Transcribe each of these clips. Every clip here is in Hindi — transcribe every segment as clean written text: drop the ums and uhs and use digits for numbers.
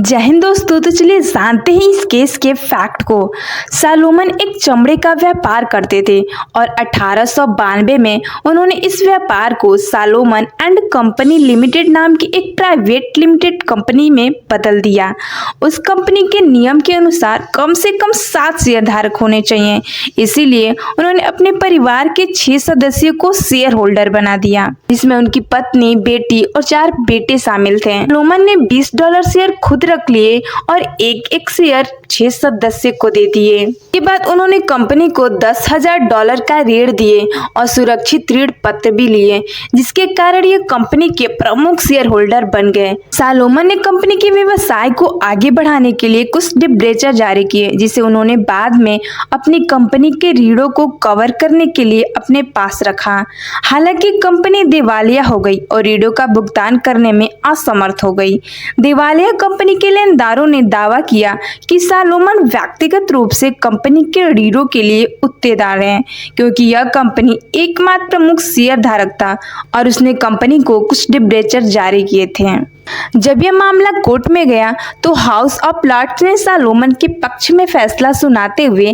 जय हिंद दोस्तों। तो चलिए जानते हैं इस केस के फैक्ट को। सालोमन एक चमड़े का व्यापार करते थे और 1892 में उन्होंने इस व्यापार को सालोमन एंड कंपनी लिमिटेड नाम की एक प्राइवेट लिमिटेड कंपनी में बदल दिया। उस कंपनी के नियम के अनुसार कम से कम 7 शेयरधारक होने चाहिए, इसीलिए उन्होंने अपने परिवार के 6 सदस्यों को शेयर होल्डर बना दिया, जिसमें उनकी पत्नी, बेटी और 4 बेटे शामिल थे। सालोमन ने $20 शेयर खुद रख लिए और एक शेयर 6 सदस्य को दे दिए। के बाद उन्होंने कंपनी को $10,000 का ऋण दिए और सुरक्षित ऋण पत्र भी लिए, जिसके कारण ये कंपनी के प्रमुख शेयर होल्डर बन गए। सालोमन ने कंपनी के व्यवसाय को आगे बढ़ाने के लिए कुछ डिबेंचर जारी किए, जिसे उन्होंने बाद में अपनी कंपनी के ऋणों को कवर करने के लिए अपने पास रखा। हालांकि कंपनी दिवालिया हो गई और ऋणों का भुगतान करने में असमर्थ हो गई। दिवालिया कंपनी के लेनदारों ने दावा किया कि सालोमन व्यक्तिगत रूप से कंपनी के ऋणों के लिए उत्तरदार है, क्योंकि यह कंपनी एकमात्र प्रमुख शेयरधारक था और उसने कंपनी को कुछ डिबेंचर जारी किए थे। जब यह मामला कोर्ट में गया तो हाउस ऑफ लॉर्ड्स ने सालोमन के पक्ष में फैसला सुनाते हुए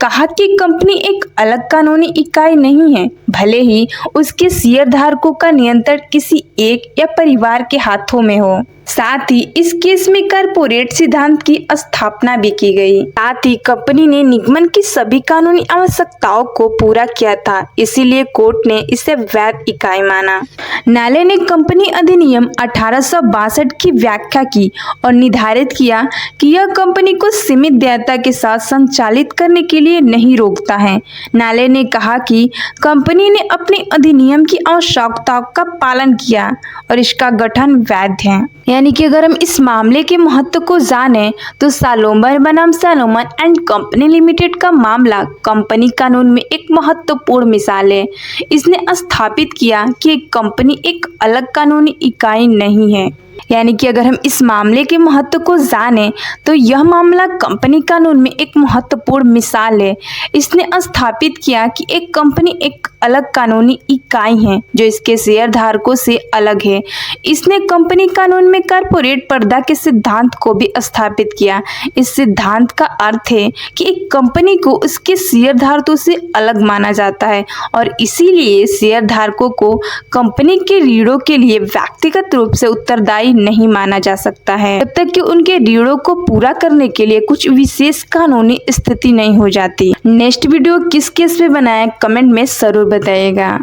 कहा कि कंपनी एक अलग कानूनी इकाई नहीं है, भले ही उसके शेयरधारकों का नियंत्रण किसी एक या परिवार के हाथों में हो। साथ ही इस केस में कॉर्पोरेट सिद्धांत की स्थापना भी की गई। साथ ही कंपनी ने निगमन की सभी कानूनी आवश्यकताओं को पूरा किया था, इसीलिए कोर्ट ने इसे वैध इकाई माना। न्यायालय ने कंपनी अधिनियम 1862 की व्याख्या की और निर्धारित किया कि यह कंपनी को सीमित देयता के साथ संचालित करने के लिए नहीं रोकता है। न्यायालय ने कहा कि कंपनी ने अपने अधिनियम की आवश्यकताओं का पालन किया और इसका गठन वैध है। यानी कि अगर हम इस मामले के महत्व को जानें तो सालोमन बनाम सालोमन एंड कंपनी लिमिटेड का मामला कंपनी कानून में एक महत्वपूर्ण मिसाल है। इसने स्थापित किया कि एक कंपनी एक अलग कानूनी इकाई नहीं है। यानी कि अगर हम इस मामले के महत्व को जानें तो यह मामला कंपनी कानून में एक महत्वपूर्ण मिसाल है। इसने स्थापित किया कि एक कंपनी एक अलग कानूनी इकाई है जो इसके शेयरधारकों से अलग है। इसने कंपनी कानून में कॉर्पोरेट पर्दा के सिद्धांत को भी स्थापित किया। इस सिद्धांत का अर्थ है कि एक कंपनी को उसके शेयरधारकों से अलग माना जाता है और इसीलिए शेयरधारकों को कंपनी के ऋणों के लिए व्यक्तिगत रूप से उत्तरदायी नहीं माना जा सकता है, जब तक कि उनके ऋणों को पूरा करने के लिए कुछ विशेष कानूनी स्थिति नहीं हो जाती। नेक्स्ट वीडियो किस केस पे बनाए कमेंट में जरूर बताइएगा।